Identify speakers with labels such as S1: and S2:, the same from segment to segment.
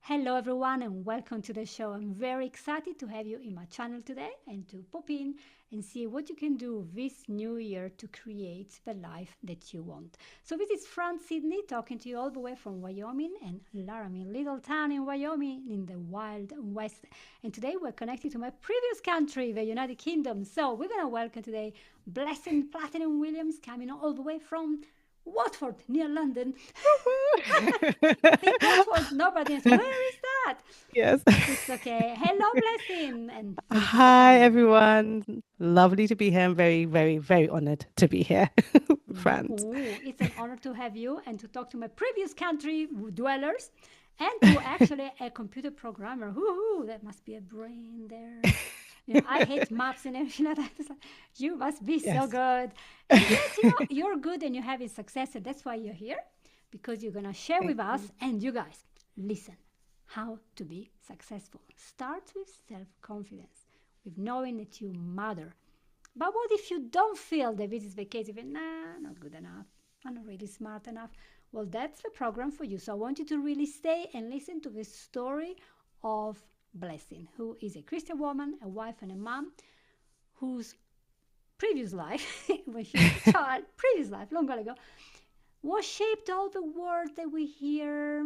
S1: Hello, everyone, and welcome to the show. I'm very excited to have you in my channel today and to pop in and see what you can do this new year to create the life that you want. So, this is Franz, Sidney, talking to you all the way from Wyoming and Laramie, little town in Wyoming in the Wild West. And today we're connected to my previous country, the United Kingdom. So, we're going to welcome today Blessing Platinum Williams, coming all the way from Watford, near London. Think Watford, nobody knows. Where is that?
S2: Yes.
S1: It's okay. Hello, Blessing, and thank you for
S2: Hi,
S1: coming.
S2: everyone. Lovely to be here. I'm very, very, very honored to be here, friends.
S1: Ooh, it's an honor to have you and to talk to my previous country dwellers and to actually a computer programmer. Ooh, that must be a brain there. I hate maps and everything like that. It's like, you must be so
S2: Yes.
S1: good. And yes, you're good and you're having success, and that's why you're here, because you're going to share
S2: Thank
S1: with us.
S2: you.
S1: And you guys, listen, how to be successful. Start with self confidence, with knowing that you matter. But what if you don't feel that this is the case? If you, nah, not good enough, I'm not really smart enough. Well, that's the program for you. So I want you to really stay and listen to the story of Blessing, who is a Christian woman, a wife, and a mom, whose previous life, when she was a child, previous life, long ago, was shaped all the words that we hear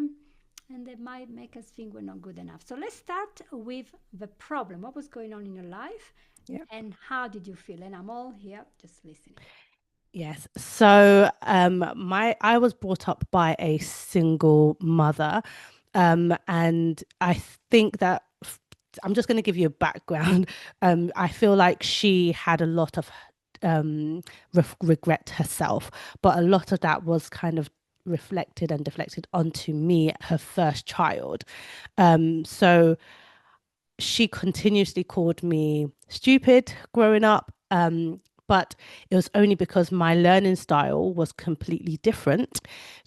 S1: and that might make us think we're not good enough. So let's start with the problem. What was going on in your life
S2: Yeah.
S1: and how did you feel? And I'm all here just listening.
S2: Yes. So, my I was brought up by a single mother, and I think that I'm just going to give you a background. I feel like she had a lot of regret herself, but a lot of that was kind of reflected and deflected onto me, her first child. So she continuously called me stupid growing up. But it was only because my learning style was completely different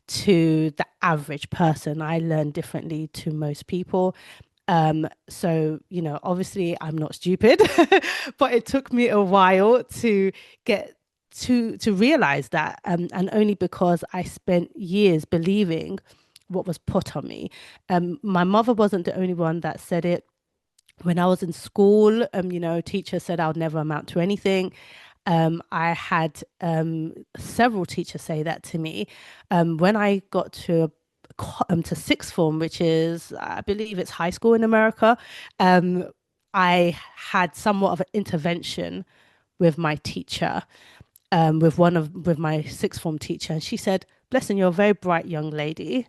S2: to the average person. I learned differently to most people. So, obviously I'm not stupid, but it took me a while to get to realize that. And only because I spent years believing what was put on me. My mother wasn't the only one that said it when I was in school. Teachers said I would never amount to anything. I had several teachers say that to me. When I got to sixth form, which is, I believe it's high school in America, um, I had somewhat of an intervention with my teacher, with my sixth form teacher, and she said, "Blessing, you're a very bright young lady.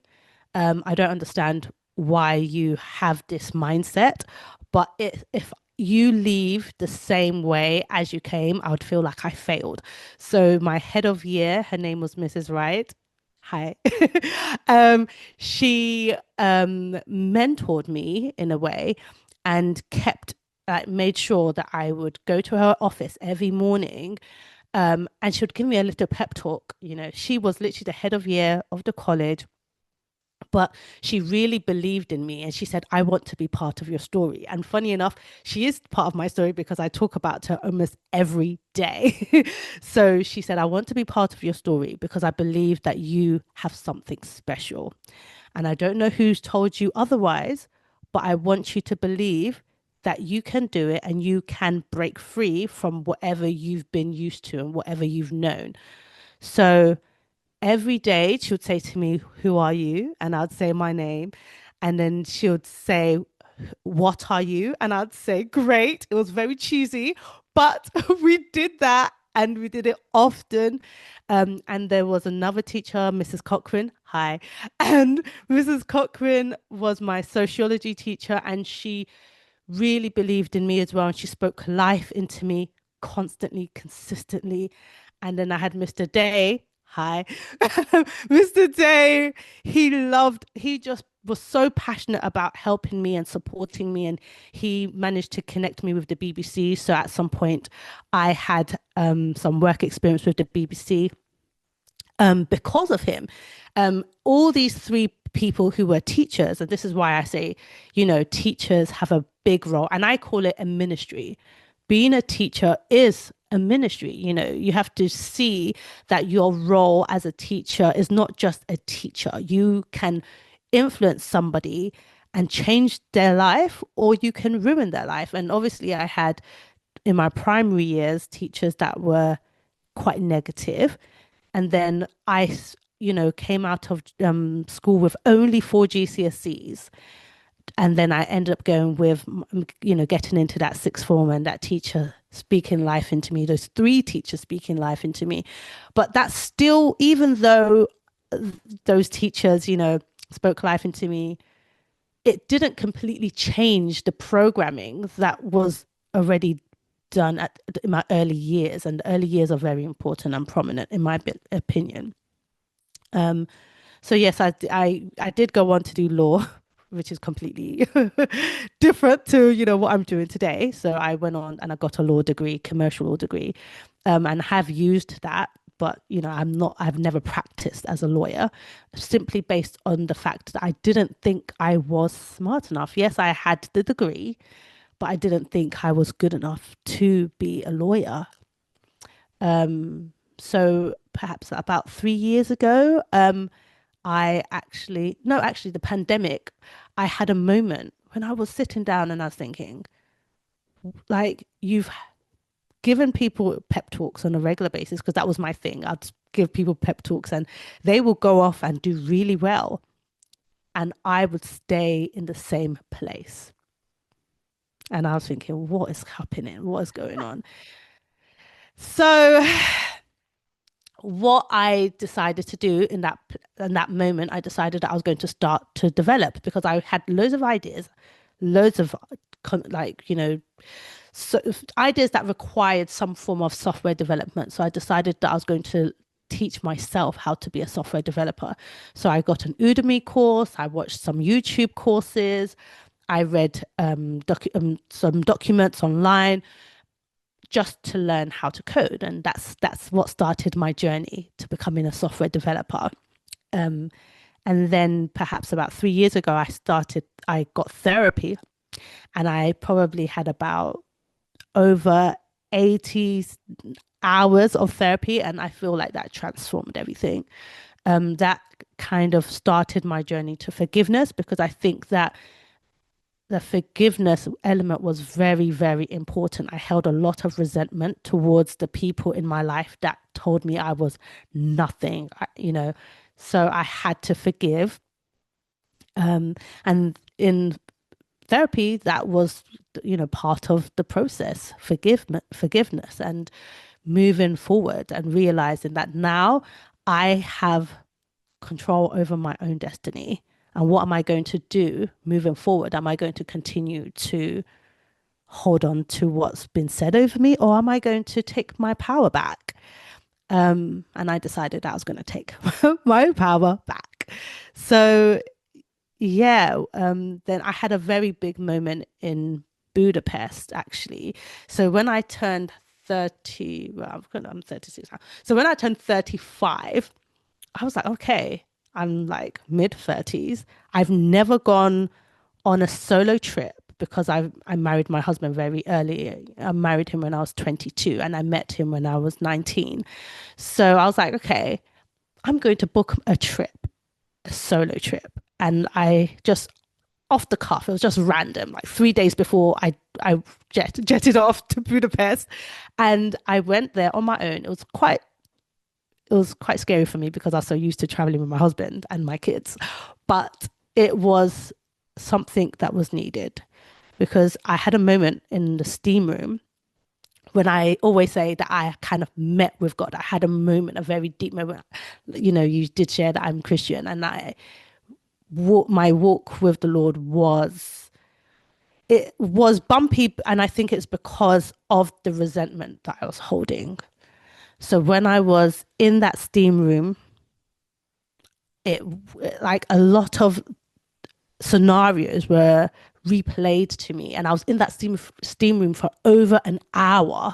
S2: I don't understand why you have this mindset, but if you leave the same way as you came, I would feel like I failed." So my head of year, her name was Mrs. Wright. Hi. um, she mentored me in a way and kept like made sure that I would go to her office every morning, and she would give me a little pep talk. She was literally the head of year of the college, but she really believed in me and she said, "I want to be part of your story." And funny enough, she is part of my story because I talk about her almost every day. So she said, "I want to be part of your story because I believe that you have something special. And I don't know who's told you otherwise, but I want you to believe that you can do it and you can break free from whatever you've been used to and whatever you've known." So every day she would say to me, "Who are you?" And I'd say my name. And then she would say, "What are you?" And I'd say, "Great." It was very cheesy, but we did that and we did it often. And there was another teacher, Mrs. Cochran. Hi. And Mrs. Cochran was my sociology teacher, and she really believed in me as well. And she spoke life into me constantly, consistently. And then I had Mr. Day. Hi. Mr. Day, he just was so passionate about helping me and supporting me. And he managed to connect me with the BBC. So at some point, I had some work experience with the BBC because of him. All these three people who were teachers, and this is why I say, teachers have a big role, and I call it a ministry. Being a teacher is a ministry. You have to see that your role as a teacher is not just a teacher. You can influence somebody and change their life, or you can ruin their life. And obviously, I had in my primary years teachers that were quite negative, and then came out of school with only four GCSEs, and then I ended up going with, getting into that sixth form and that teacher speaking life into me, those three teachers speaking life into me. But that's still, even though those teachers, spoke life into me, it didn't completely change the programming that was already done in my early years. And the early years are very important and prominent, in my opinion. Um, so yes, I did go on to do law, which is completely different to what I'm doing today. So I went on and I got a law degree, commercial law degree, and have used that. But I've never practiced as a lawyer, simply based on the fact that I didn't think I was smart enough. Yes, I had the degree, but I didn't think I was good enough to be a lawyer. So perhaps about 3 years ago, I actually, no, actually, the pandemic, I had a moment when I was sitting down and I was thinking, like, you've given people pep talks on a regular basis, because that was my thing. I'd give people pep talks and they will go off and do really well. And I would stay in the same place. And I was thinking, what is happening? What is going on? So what I decided to do in that moment, I decided that I was going to start to develop, because I had loads of ideas, loads of so ideas that required some form of software development. So I decided that I was going to teach myself how to be a software developer. So I got an Udemy course, I watched some YouTube courses, I read some documents online, just to learn how to code. And that's what started my journey to becoming a software developer. And then perhaps about 3 years ago, I got therapy, and I probably had about over 80 hours of therapy. And I feel like that transformed everything. That kind of started my journey to forgiveness, because I think that the forgiveness element was very, very important. I held a lot of resentment towards the people in my life that told me I was nothing, so I had to forgive. And in therapy, that was, part of the process, forgiveness and moving forward and realizing that now I have control over my own destiny. And what am I going to do moving forward? Am I going to continue to hold on to what's been said over me, or am I going to take my power back? And I decided I was going to take my power back. So, yeah, then I had a very big moment in Budapest, actually. So when I turned 30, well, I'm 36 now. So when I turned 35, I was like, okay, I'm like mid 30s. I've never gone on a solo trip, because I married my husband very early. I married him when I was 22 and I met him when I was 19. So I was like, okay, I'm going to book a trip, a solo trip. And I just, off the cuff, it was just random, like 3 days before I jetted off to Budapest. And I went there on my own. It was quite scary for me, because I was so used to traveling with my husband and my kids. But it was something that was needed, because I had a moment in the steam room when I always say that I kind of met with God. I had a moment, a very deep moment. You did share that I'm Christian, and my walk with the Lord was bumpy, and I think it's because of the resentment that I was holding. So when I was in that steam room, it like a lot of scenarios were replayed to me, and I was in that steam room for over an hour.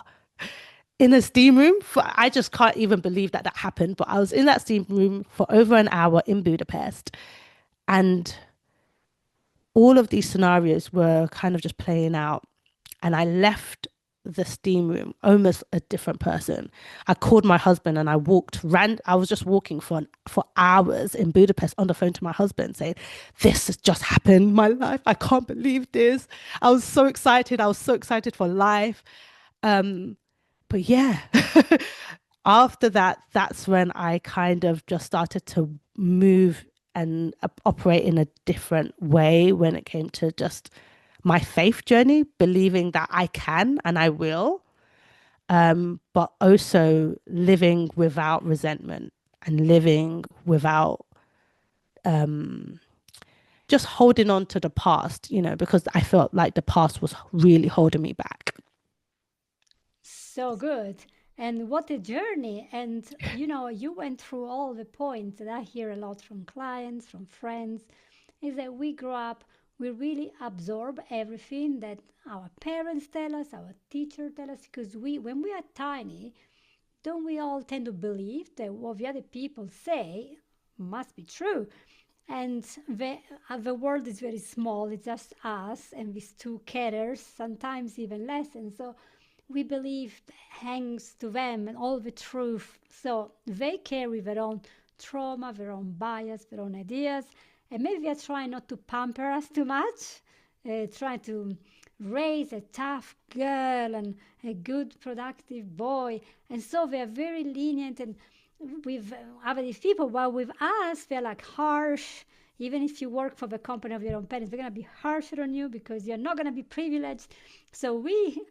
S2: In a steam room, I just can't even believe that happened. But I was in that steam room for over an hour in Budapest, and all of these scenarios were kind of just playing out. And I left the steam room, almost a different person. I called my husband and I was just walking for hours in Budapest on the phone to my husband saying, this has just happened in my life. I can't believe this. I was so excited. I was so excited for life. Um, but yeah, after that, that's when I kind of just started to move and operate in a different way when it came to just my faith journey, believing that I can and I will, but also living without resentment and living without just holding on to the past, because I felt like the past was really holding me back.
S1: So good. And what a journey. And you went through all the points that I hear a lot from clients, from friends, is that we grow up, we really absorb everything that our parents tell us, our teacher tell us, because when we are tiny, don't we all tend to believe that what the other people say must be true? And the world is very small, it's just us and these two carriers, sometimes even less. And so we believe hangs to them and all the truth. So they carry their own trauma, their own bias, their own ideas, and maybe they're trying not to pamper us too much, trying to raise a tough girl and a good, productive boy. And so they're very lenient and with other people, while with us, they're like harsh. Even if you work for the company of your own parents, they're going to be harsher on you because you're not going to be privileged. So we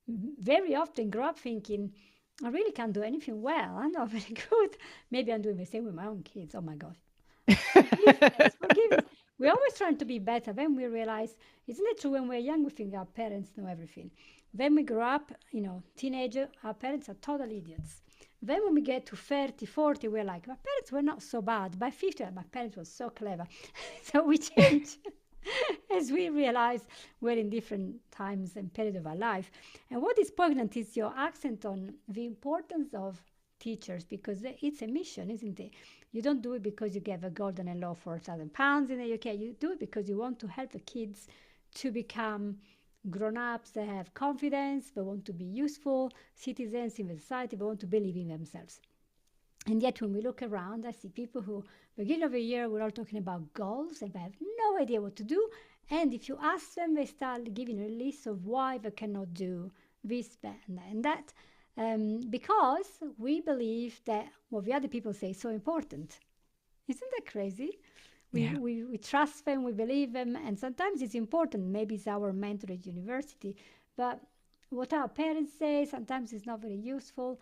S1: very often grow up thinking, I really can't do anything well. I'm not very good. Maybe I'm doing the same with my own kids. Oh my gosh. Forgiveness, forgiveness. We're always trying to be better. Then we realize, isn't it true when we're young, we think our parents know everything. Then we grow up, teenager, our parents are total idiots. Then when we get to 30, 40, we're like, my parents were not so bad. By 50, my parents were so clever. So we change as we realize we're in different times and periods of our life. And what is poignant is your accent on the importance of teachers, because it's a mission, isn't it? You don't do it because you get a golden law for £1,000 in the UK. You do it because you want to help the kids to become grown-ups that have confidence, they want to be useful citizens in the society, they want to believe in themselves. And yet when we look around, I see people who, beginning of the year, we're all talking about goals and they have no idea what to do. And if you ask them, they start giving a list of why they cannot do this, that, and that. Because we believe that what the other people say is so important. Isn't that crazy?
S2: Yeah.
S1: We trust them, we believe them, and sometimes it's important. Maybe it's our mentor at university, but what our parents say sometimes is not very useful.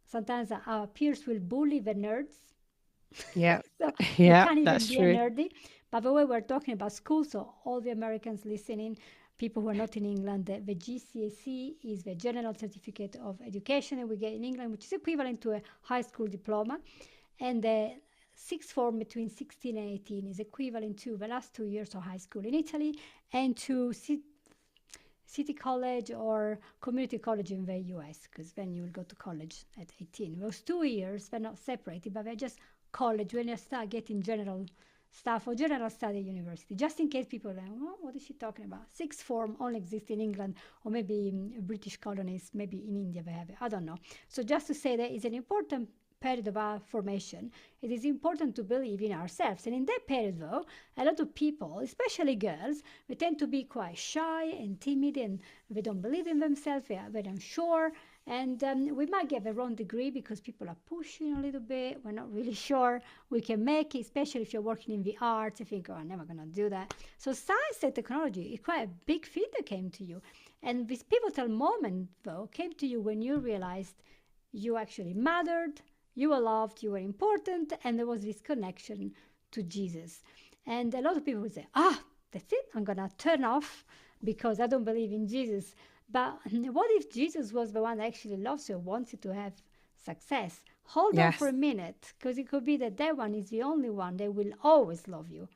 S1: Sometimes our peers will bully the nerds,
S2: Yeah.
S1: so you
S2: Yeah,
S1: can't even
S2: that's
S1: be a
S2: true.
S1: nerdy. By the way, we're talking about school, so all the Americans listening, people who are not in England, the GCSE is the General Certificate of Education, and we get in England, which is equivalent to a high school diploma. And the sixth form between 16 and 18 is equivalent to the last 2 years of high school in Italy and to city college or community college in the US, because then you will go to college at 18. Those 2 years, they're not separated, but they're just college when you start getting general stuff or general study at university. Just in case people are like, oh, what is she talking about? Sixth form only exists in England or maybe in British colonies, maybe in India they have it. I don't know. So just to say that it's an important period of our formation, it is important to believe in ourselves. And in that period, though, a lot of people, especially girls, they tend to be quite shy and timid and they don't believe in themselves, they are very unsure. And we might get the wrong degree because people are pushing a little bit. We're not really sure we can make it, especially if you're working in the arts. You think, oh, I'm never going to do that. So science and technology is quite a big feat that came to you. And this pivotal moment, though, came to you when you realized you actually mattered, you were loved, you were important, and there was this connection to Jesus. And a lot of people would say, that's it, I'm going to turn off because I don't believe in Jesus. But what if Jesus was the one that actually loves you, wants you to have success? Hold on for
S2: Yes.
S1: a minute, because it could be that that one is the only one that will always love you,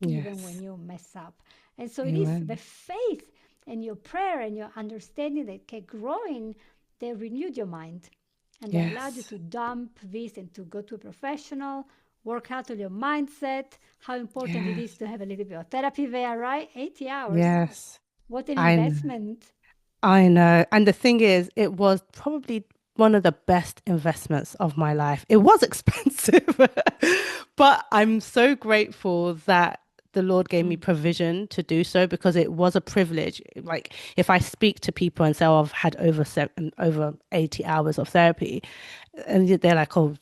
S1: even when
S2: Yes.
S1: you mess up. And so it is the
S2: Amen.
S1: faith and your prayer and your understanding that kept growing that renewed your mind and that allowed you
S2: Yes.
S1: to dump this and to go to a professional, work out on your mindset, how important it is
S2: Yes.
S1: to have a little bit of therapy there, right? 80 hours.
S2: Yes.
S1: What an
S2: I know.
S1: investment.
S2: I know. And the thing is, it was probably one of the best investments of my life. It was expensive, but I'm so grateful that the Lord gave me
S1: Mm.
S2: provision to do so because it was a privilege. Like if I speak to people and say, "Oh, I've had over 80 hours of therapy," and they're like, "Oh,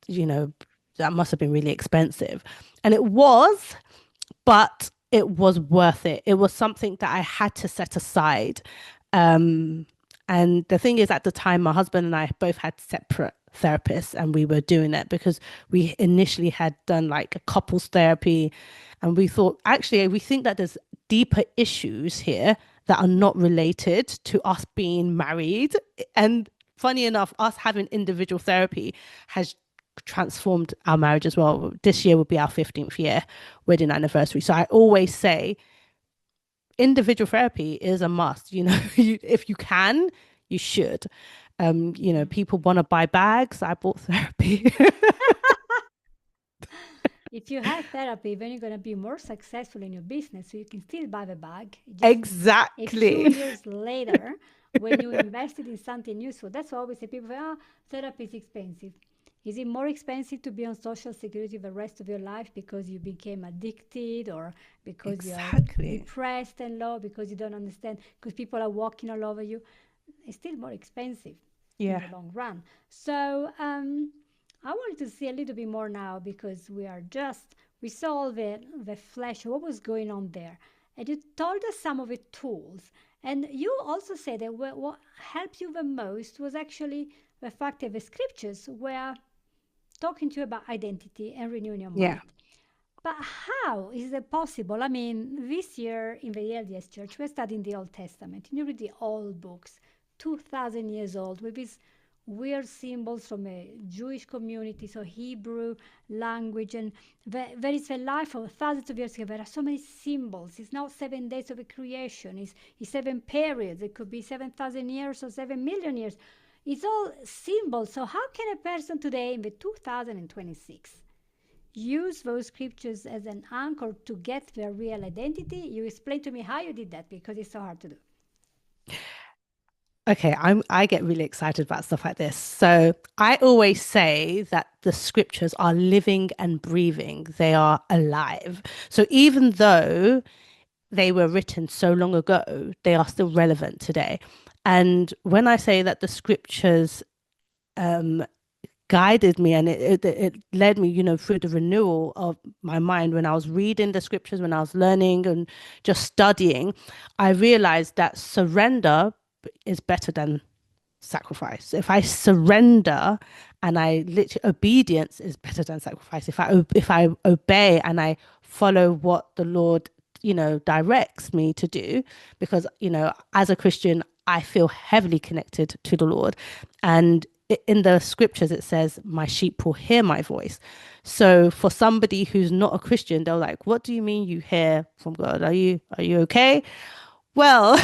S2: you know, that must have been really expensive." And it was, but it was worth it. It was something that I had to set aside. Um, and the thing is, at the time, my husband and I both had separate therapists, and we were doing it because we initially had done like a couples therapy. And we thought, actually, we think that there's deeper issues here that are not related to us being married. And funny enough, us having individual therapy has transformed our marriage as well. This year will be our 15th year wedding anniversary. So I always say individual therapy is a must. If you can, you should. People want to buy bags. I bought therapy.
S1: If you have therapy, then you're going to be more successful in your business. So you can still buy the bag. Just a few
S2: Exactly.
S1: years later, when you invested in something useful. That's why I always say people say, oh, therapy is expensive. Is it more expensive to be on social security the rest of your life because you became addicted or because you are
S2: Exactly.
S1: depressed and low, because you don't understand, because people are walking all over you? It's still more expensive in
S2: Yeah.
S1: the long run. So I wanted to see a little bit more now because we saw the flesh, what was going on there. And you told us some of the tools. And you also said that what helped you the most was actually the fact that the scriptures were talking to you about identity and renewing your
S2: Yeah.
S1: mind. But how is it possible? I mean, this year in the LDS Church, we're studying the Old Testament. And you read the old books, 2,000 years old, with these weird symbols from a Jewish community, so Hebrew language. And there is a life of thousands of years ago. There are so many symbols. It's not 7 days of a creation, it's 7 periods. It could be 7,000 years or 7 million years. It's all symbols. So, how can a person today in the 2026 use those scriptures as an anchor to get their real identity? You explain to me how you did that because it's so hard to do.
S2: Okay, I get really excited about stuff like this. So I always say that the scriptures are living and breathing. They are alive. So even though they were written so long ago, they are still relevant today. And when I say that the scriptures um, guided me and it led me, through the renewal of my mind when I was reading the scriptures, when I was learning and just studying, I realized that surrender is better than sacrifice. If I surrender and I literally obedience is better than sacrifice. If I obey and I follow what the Lord directs me to do, because as a Christian I feel heavily connected to the Lord, and in the scriptures it says my sheep will hear my voice. So for somebody who's not a Christian, they're like, what do you mean you hear from God? Are you okay? Well,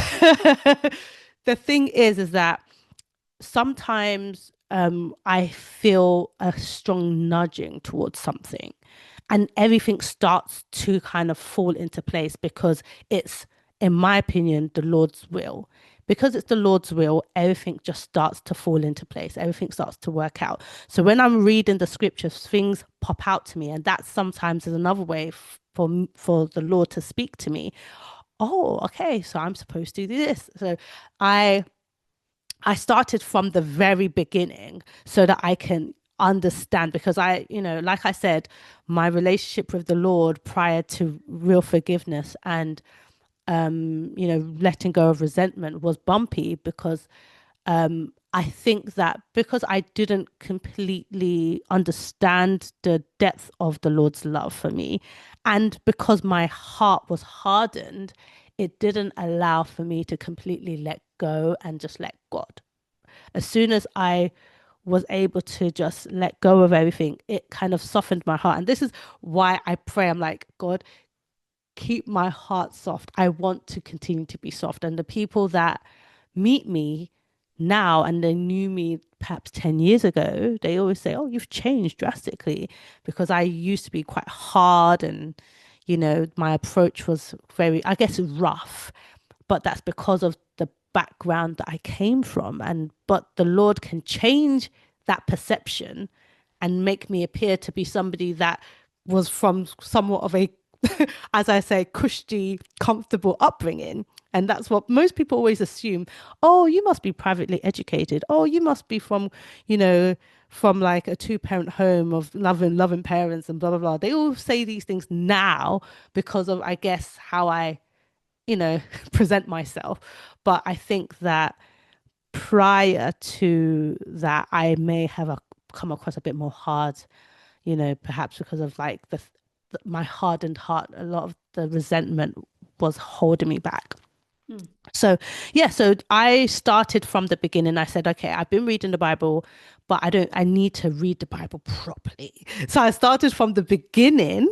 S2: the thing is that sometimes I feel a strong nudging towards something, and everything starts to kind of fall into place because it's, in my opinion, the Lord's will. Because it's the Lord's will, everything just starts to fall into place. Everything starts to work out. So when I'm reading the scriptures, things pop out to me, and that sometimes is another way for the Lord to speak to me. Oh, okay, so I'm supposed to do this. So I I started from the very beginning so that I can understand, because like I said, my relationship with the Lord prior to real forgiveness and letting go of resentment was bumpy because I think that because I didn't completely understand the depth of the Lord's love for me, and because my heart was hardened, it didn't allow for me to completely let go and just let God. As soon as I was able to just let go of everything, it kind of softened my heart. And this is why I pray. I'm like, God, keep my heart soft. I want to continue to be soft. And the people that meet me now and they knew me perhaps 10 years ago, they always say, oh, you've changed drastically, because I used to be quite hard and, my approach was very, I guess, rough. But that's because of the background that I came from. But the Lord can change that perception and make me appear to be somebody that was from somewhat of a, as I say, cushy, comfortable upbringing. And that's what most people always assume. Oh, you must be privately educated. Oh, you must be from, you know, from like a two-parent home of loving parents and blah blah blah. They all say these things now because of, I guess, how I, present myself. But I think that prior to that, I may have come across a bit more hard, perhaps because of like my hardened heart. A lot of the resentment was holding me back.
S1: Hmm.
S2: So, yeah, so I started from the beginning. I said, okay, I've been reading the Bible, but I need to read the Bible properly. So I started from the beginning,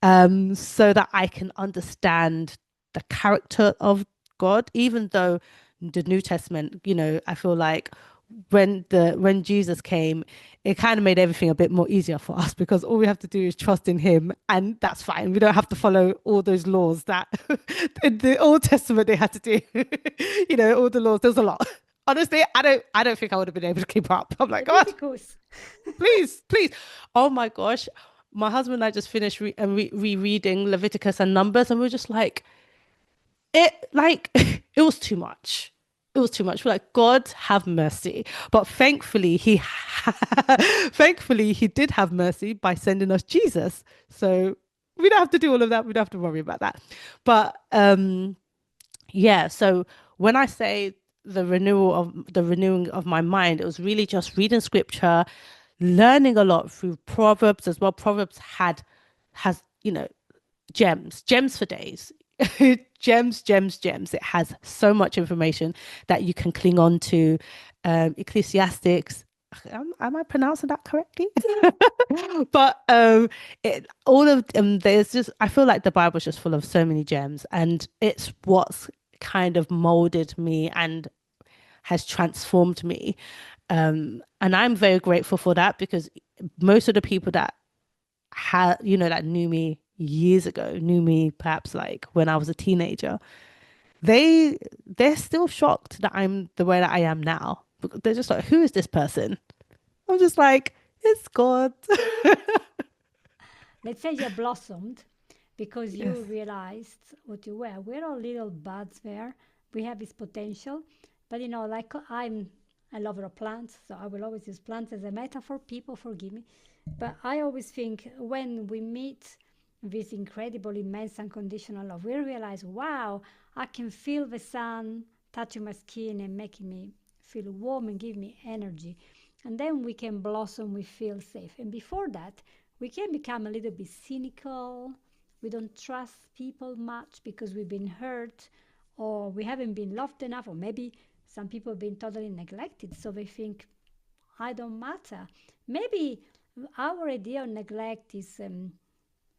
S2: so that I can understand the character of God, even though the New Testament, I feel like when Jesus came, it kind of made everything a bit more easier for us because all we have to do is trust in him, and that's fine. We don't have to follow all those laws that in the Old Testament they had to do. All the laws. There's a lot. Honestly, I don't think I would have been able to keep up. I'm like, God,
S1: Leviticus.
S2: please, please. Oh my gosh. My husband and I just finished rereading Leviticus and Numbers, and we were just like it was too much. It was too much. We're like, God have mercy. But thankfully, thankfully he did have mercy by sending us Jesus. So we don't have to do all of that. We don't have to worry about that. But yeah. So when I say the renewing of my mind, it was really just reading scripture, learning a lot through Proverbs as well. Proverbs has gems for days. Gems. It has so much information that you can cling on to. Ecclesiastics. Am I pronouncing that correctly? But all of there's just, I feel like the Bible's just full of so many gems, and it's what's kind of molded me and has transformed me. And I'm very grateful for that because most of the people that that knew me years ago, knew me perhaps like when I was a teenager, they're still shocked that I'm the way that I am now. They're just like, who is this person? I'm just like, it's God.
S1: Let's say you blossomed because
S2: Yes.
S1: you realized what you were. We're all little buds there. We have this potential. But like I love our plants, so I will always use plants as a metaphor. People forgive me. But I always think when we meet this incredible, immense, unconditional love, we realize, wow, I can feel the sun touching my skin and making me feel warm and give me energy. And then we can blossom, we feel safe. And before that, we can become a little bit cynical. We don't trust people much because we've been hurt or we haven't been loved enough, or maybe some people have been totally neglected, so they think, I don't matter. Maybe our idea of neglect is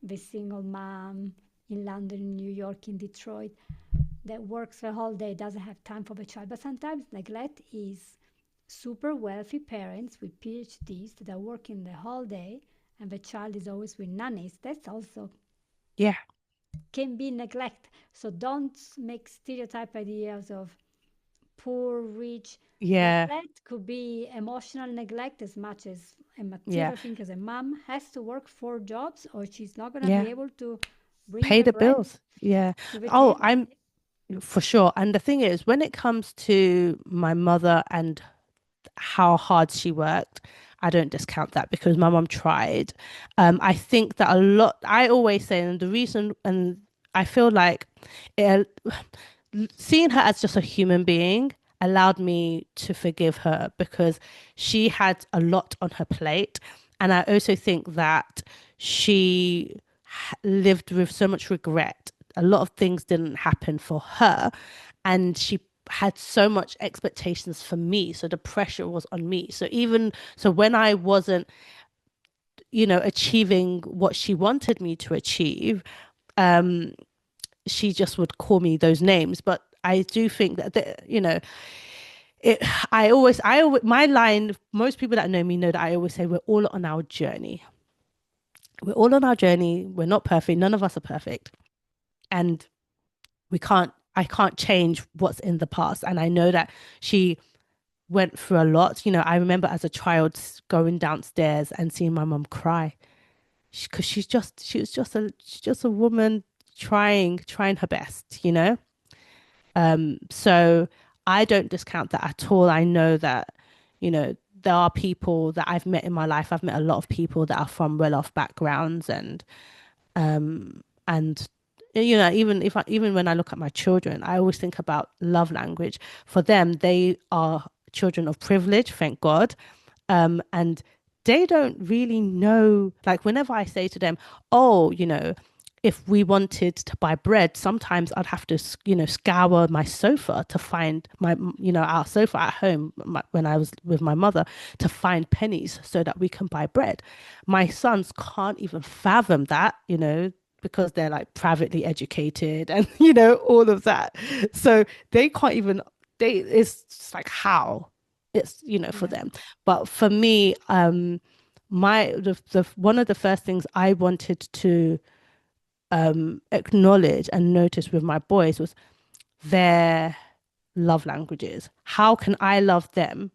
S1: the single mom in London, in New York, in Detroit that works the whole day, doesn't have time for the child. But sometimes neglect is super wealthy parents with PhDs that are working the whole day and the child is always with nannies. That's also
S2: Yeah.
S1: can be neglect. So don't make stereotype ideas of poor, rich.
S2: Yeah.
S1: Neglect could be emotional neglect as much as a
S2: Yeah.
S1: material thing, because a mom has to work 4 jobs or she's not going to
S2: Yeah.
S1: be able to bring
S2: Pay
S1: the
S2: the
S1: bread
S2: bills. Yeah.
S1: to the
S2: Oh,
S1: table.
S2: I'm for sure. And the thing is, when it comes to my mother and how hard she worked, I don't discount that because my mom tried. I think that a lot, I always say, and the reason, and I feel like it, seeing her as just a human being allowed me to forgive her because she had a lot on her plate. And I also think that she lived with so much regret. A lot of things didn't happen for her. And she had so much expectations for me. So the pressure was on me. So when I wasn't, achieving what she wanted me to achieve, um, she just would call me those names. But I do think that it. My line. Most people that know me know that I always say we're all on our journey. We're all on our journey. We're not perfect. None of us are perfect, and we can't I can't change what's in the past. And I know that she went through a lot. You know, I remember as a child going downstairs and seeing my mum cry because she's just a woman trying her best, you know. So I don't discount that at all. I know that, you know, there are people that I've met in my life. I've met a lot of people that are from well-off backgrounds, and you know, even when I look at my children, I always think about love language. For them, they are children of privilege, thank God. And they don't really know, like whenever I say to them, oh, you know, if we wanted to buy bread, sometimes I'd have to, you know, scour my sofa to find my, you know, our sofa at home when I was with my mother to find pennies so that we can buy bread. My sons can't even fathom that, you know, because they're like privately educated and, you know, all of that. So they can't even, it's just like how it's, you know, for
S1: Yeah.
S2: them. But for me, the one of the first things I wanted to acknowledge and notice with my boys was their love languages. How can I love them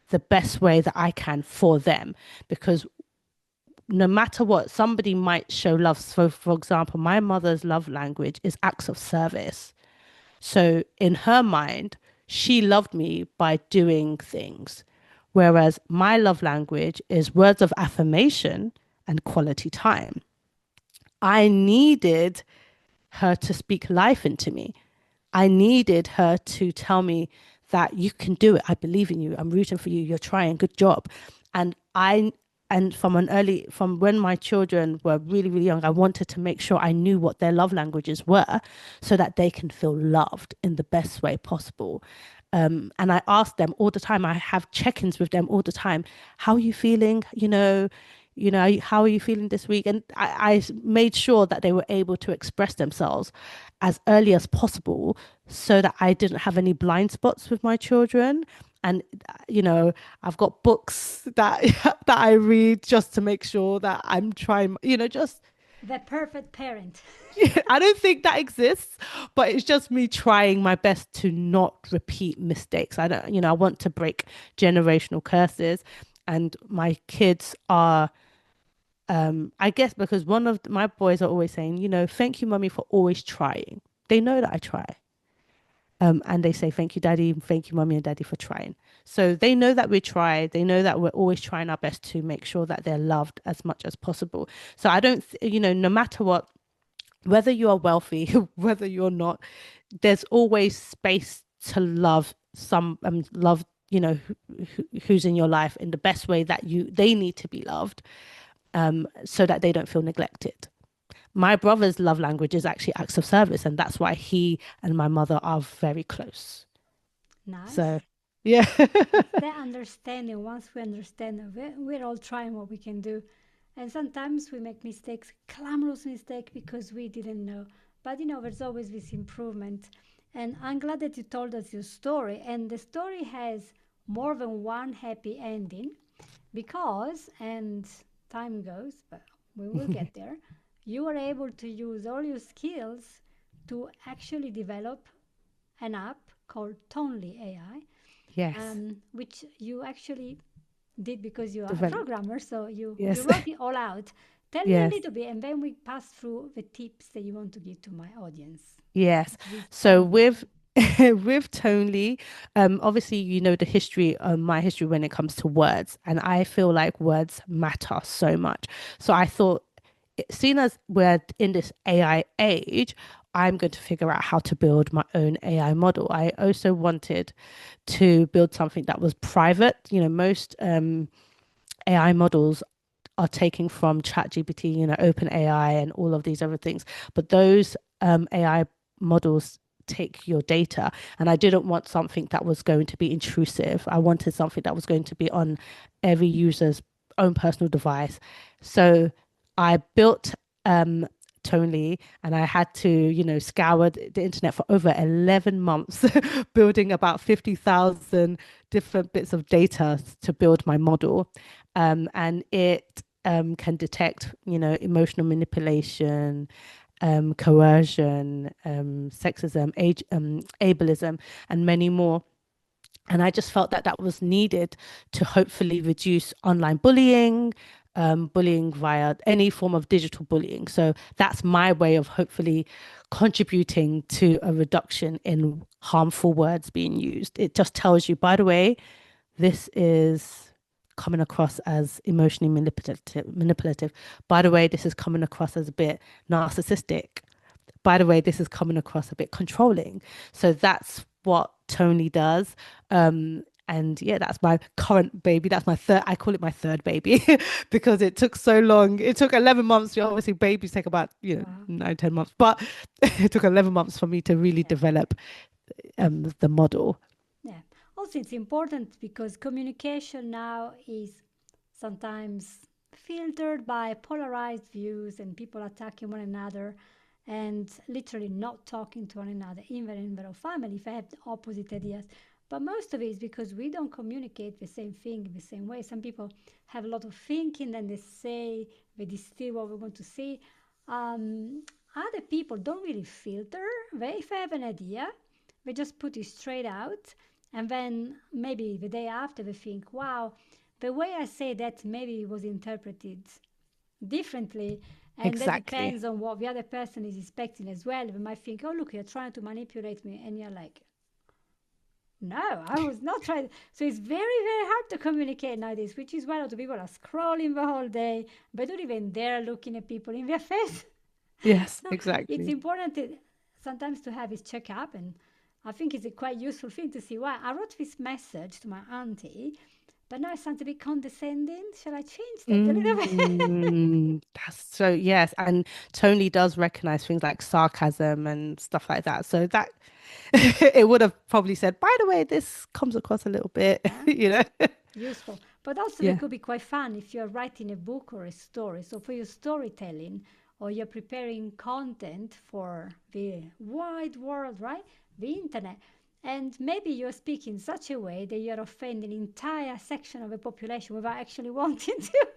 S2: the best way that I can for them? Because no matter what, somebody might show love. So, for example, my mother's love language is acts of service. So, in her mind, she loved me by doing things, whereas my love language is words of affirmation and quality time. I needed her to speak life into me. I needed her to tell me that you can do it. I believe in you. I'm rooting for you. You're trying. Good job. And from when my children were really, really young, I wanted to make sure I knew what their love languages were so that they can feel loved in the best way possible. And I ask them all the time. I have check-ins with them all the time. How are you feeling? How are you feeling this week? And I made sure that they were able to express themselves as early as possible so that I didn't have any blind spots with my children. And, you know, I've got books that that I read just to make sure that I'm trying, you know, just
S1: The perfect parent.
S2: I don't think that exists, but it's just me trying my best to not repeat mistakes. I don't, you know, I want to break generational curses. And my kids are, I guess because one of my boys are always saying, you know, thank you, mummy, for always trying. They know that I try. And they say, thank you, daddy, thank you, mummy and daddy for trying. So they know that we try. They know that we're always trying our best to make sure that they're loved as much as possible. So I don't, you know, no matter what, whether you are wealthy, whether you're not, there's always space to love love, you know, who's in your life in the best way that they need to be loved, so that they don't feel neglected. My brother's love language is actually acts of service, and that's why he and my mother are very close. So,
S1: Nice.
S2: yeah.
S1: It's the understanding. Once we understand that we're all trying what we can do. And sometimes we make mistakes, clamorous mistake because we didn't know. But you know, there's always this improvement. And I'm glad that you told us your story. And the story has more than one happy ending because, and time goes, but we will get there, you were able to use all your skills to actually develop an app called Tonely AI,
S2: Yes.
S1: which you actually did because you are a
S2: Develop.
S1: programmer, so you
S2: Yes.
S1: wrote it all out. Tell me a
S2: Yes.
S1: little bit, and then we pass through the tips that you want to give to my audience
S2: Yes.
S1: with
S2: So
S1: Tonely.
S2: with with Tony, obviously you know the history, my history when it comes to words, and I feel like words matter so much. So I thought, seeing as we're in this AI age, I'm going to figure out how to build my own AI model. I also wanted to build something that was private. You know, most AI models are taking from ChatGPT, you know, OpenAI and all of these other things. But those AI models take your data. And I didn't want something that was going to be intrusive. I wanted something that was going to be on every user's own personal device. So I built Tonely, and I had to, you know, scour the internet for over 11 months, building about 50,000 different bits of data to build my model. And it can detect, you know, emotional manipulation, coercion, sexism, ableism, and many more. And I just felt that that was needed to hopefully reduce online bullying, bullying via any form of digital bullying. So that's my way of hopefully contributing to a reduction in harmful words being used. It just tells you, by the way, this is coming across as emotionally manipulative. By the way, this is coming across as a bit narcissistic. By the way, this is coming across a bit controlling. So that's what Tony does. And yeah, that's my current baby. That's my third, I call it my third baby because it took so long. It took 11 months. Obviously, babies take about,
S1: Wow.
S2: 9, 10 months, but it took 11 months for me to really
S1: Yeah.
S2: develop the model.
S1: Yeah. Also, it's important because communication now is sometimes filtered by polarized views and people attacking one another and literally not talking to one another, even in their own family, if I have the opposite ideas. But most of it is because we don't communicate the same thing in the same way. Some people have a lot of thinking and they say, they distill what we want to say. Um, Other people don't really filter. They, if they have an idea, they just put it straight out. And then maybe the day after they think, wow, the way I say that maybe was interpreted differently. And that
S2: Exactly.
S1: depends on what the other person is expecting as well. They might think, oh, look, you're trying to manipulate me. And you're like, no, I was not trying. So it's very, very hard to communicate nowadays, which is why a lot of people are scrolling the whole day, but don't even dare looking at people in their face.
S2: Yes,
S1: No, it's
S2: exactly.
S1: important sometimes to have this checkup, and I think it's a quite useful thing to see. Why I wrote this message to my auntie, but now it sounds a bit condescending. Shall I change that a little bit?
S2: That's so, yes. And Tony does recognize things like sarcasm and stuff like that. So that it would have probably said, by the way, this comes across a little bit,
S1: Yeah,
S2: you know?
S1: useful. But also, they
S2: Yeah.
S1: could be quite fun if you're writing a book or a story. So for your storytelling, or you're preparing content for the wide world, right? The internet. And maybe you're speaking in such a way that you're offending an entire section of the population without actually wanting to.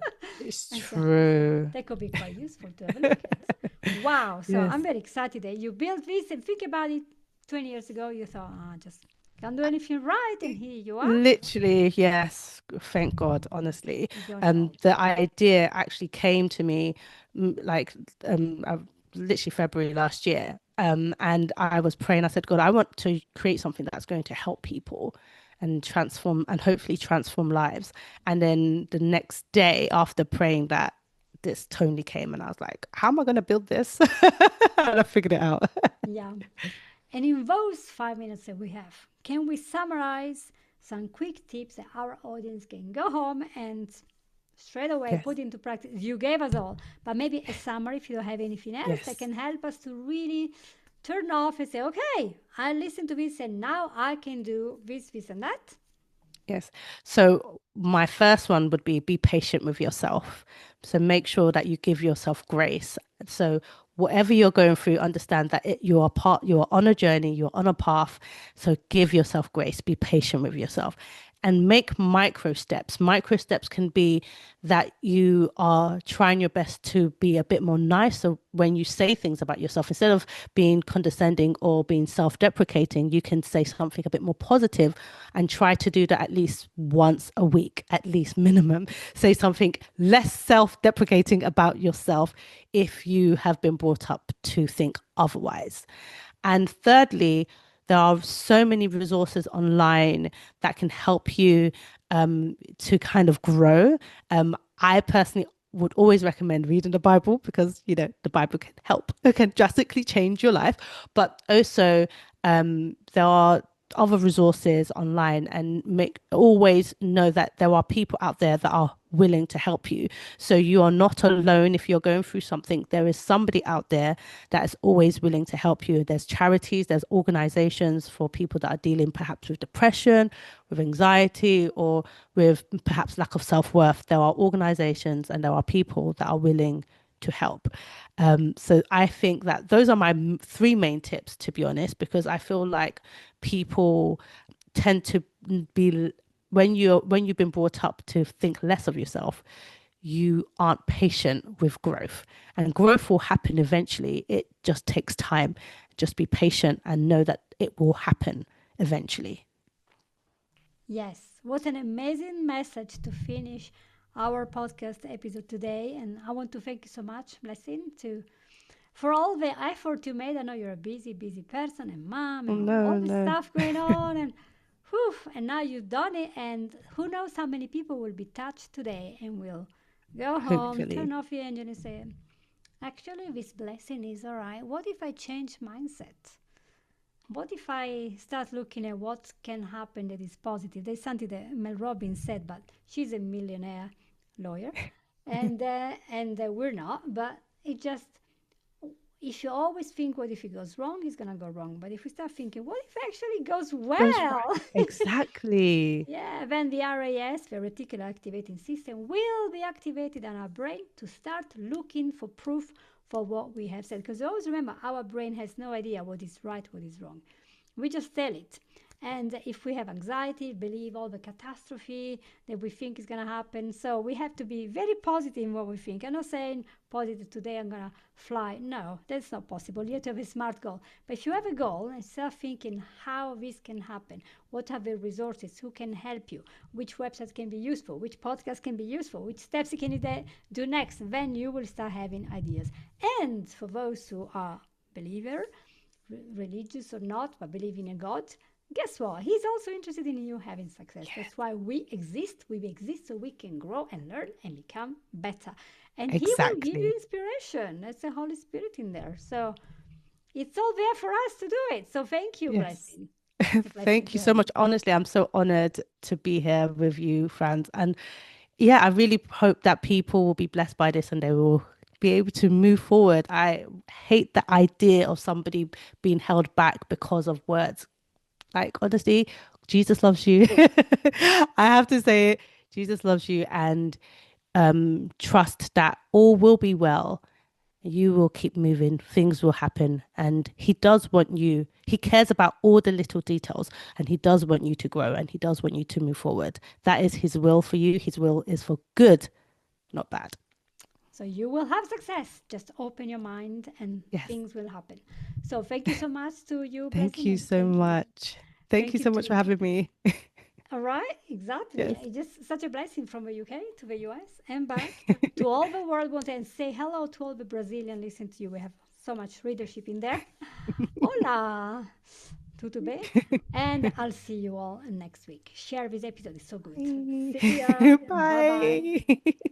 S2: It's
S1: And so
S2: true.
S1: that could be quite useful to have a look at. Wow. So
S2: Yes.
S1: I'm very excited that you built this and think about it 20 years ago. You thought, just can't do anything right. And here you are.
S2: Literally, yes. Thank God, honestly.
S1: You don't know.
S2: The idea actually came to me like literally February last year. And I was praying. I said, God, I want to create something that's going to help people and transform and hopefully transform lives. And then the next day after praying that, this Tony came and I was like, how am I going to build this? And I figured it out.
S1: Yeah. And in those 5 minutes that we have, can we summarize some quick tips that our audience can go home and straight away
S2: Yes.
S1: put into practice? You gave us all, but maybe a summary if you don't have anything else that
S2: Yes.
S1: can help us to really turn off and say, okay, I listened to this and now I can do this, this, and that.
S2: Yes. So my first one would be patient with yourself. So make sure that you give yourself grace. So whatever you're going through, understand that you are on a journey, you're on a path. So give yourself grace, be patient with yourself. And make micro steps. Micro steps can be that you are trying your best to be a bit more nicer when you say things about yourself. Instead of being condescending or being self-deprecating, you can say something a bit more positive and try to do that at least once a week, at least minimum. Say something less self-deprecating about yourself if you have been brought up to think otherwise. And thirdly, there are so many resources online that can help you to kind of grow. I personally would always recommend reading the Bible because, the Bible can help, it can drastically change your life. But also, there are other resources online and make always know that there are people out there that are willing to help you. So you are not alone if you're going through something. There is somebody out there that is always willing to help you. There's charities, there's organizations for people that are dealing perhaps with depression, with anxiety, or with perhaps lack of self-worth. There are organizations and there are people that are willing to help. So I think that those are my three main tips, to be honest, because I feel like people tend to be when you've been brought up to think less of yourself, you aren't patient with growth. And growth will happen eventually. It just takes time. Just be patient and know that it will happen eventually.
S1: Yes, what an amazing message to finish our podcast episode today. And I want to thank you so much, Blessing, to for all the effort you made. I know you're a busy, busy person and mom
S2: Oh,
S1: and all
S2: no,
S1: the
S2: no.
S1: stuff going on and whew, and now you've done it and who knows how many people will be touched today and will go home, turn
S2: Hopefully.
S1: off your engine and say, actually this blessing is all right. What if I change mindset? What if I start looking at what can happen that is positive? There's something that Mel Robbins said, but she's a millionaire lawyer, and we're not. But it just if you always think what if it goes wrong, it's gonna go wrong. But if we start thinking, what if it actually goes
S2: Goes right.
S1: well?
S2: Exactly.
S1: Yeah, then the RAS, the reticular activating system, will be activated on our brain to start looking for proof for what we have said. Because always remember, our brain has no idea what is right, what is wrong. We just tell it. And if we have anxiety, believe all the catastrophe that we think is going to happen. So we have to be very positive in what we think. I'm not saying positive today, I'm going to fly. No, that's not possible. You have to have a smart goal. But if you have a goal and start thinking how this can happen, what are the resources, who can help you, which websites can be useful, which podcasts can be useful, which steps can you do next, then you will start having ideas. And for those who are believer, religious or not, but believing in God, guess what? He's also interested in you having success.
S2: Yeah,
S1: That's why we exist. We exist so we can grow and learn and become better. And He will give you
S2: exactly.
S1: inspiration. That's the Holy Spirit in there. So it's all there for us to do it. So thank you,
S2: Yes.
S1: Blessing. It's a blessing
S2: Thank you
S1: to
S2: so
S1: have you.
S2: much. Honestly, I'm so honored to be here with you, Franz. And yeah, I really hope that people will be blessed by this and they will be able to move forward. I hate the idea of somebody being held back because of words. Like, honestly, Jesus loves you. I have to say it. Jesus loves you, and trust that all will be well. You will keep moving, things will happen. And He does want you, He cares about all the little details, and He does want you to grow and He does want you to move forward. That is His will for you. His will is for good, not bad.
S1: So you will have success. Just open your mind and
S2: Yes.
S1: things will happen. So thank you so much to you,
S2: Thank
S1: Blessing,
S2: you
S1: and
S2: so
S1: thank you.
S2: much. Thank you
S1: Thank you
S2: so much for
S1: to
S2: having me.
S1: all right, exactly.
S2: Yes.
S1: It's just such a blessing from the UK to the US and back to all the world. Want and say hello to all the Brazilian listen to you. We have so much readership in there. Hola, tudo bem? And I'll see you all next week. Share this episode; it's so good. See ya. Bye bye.
S2: Bye.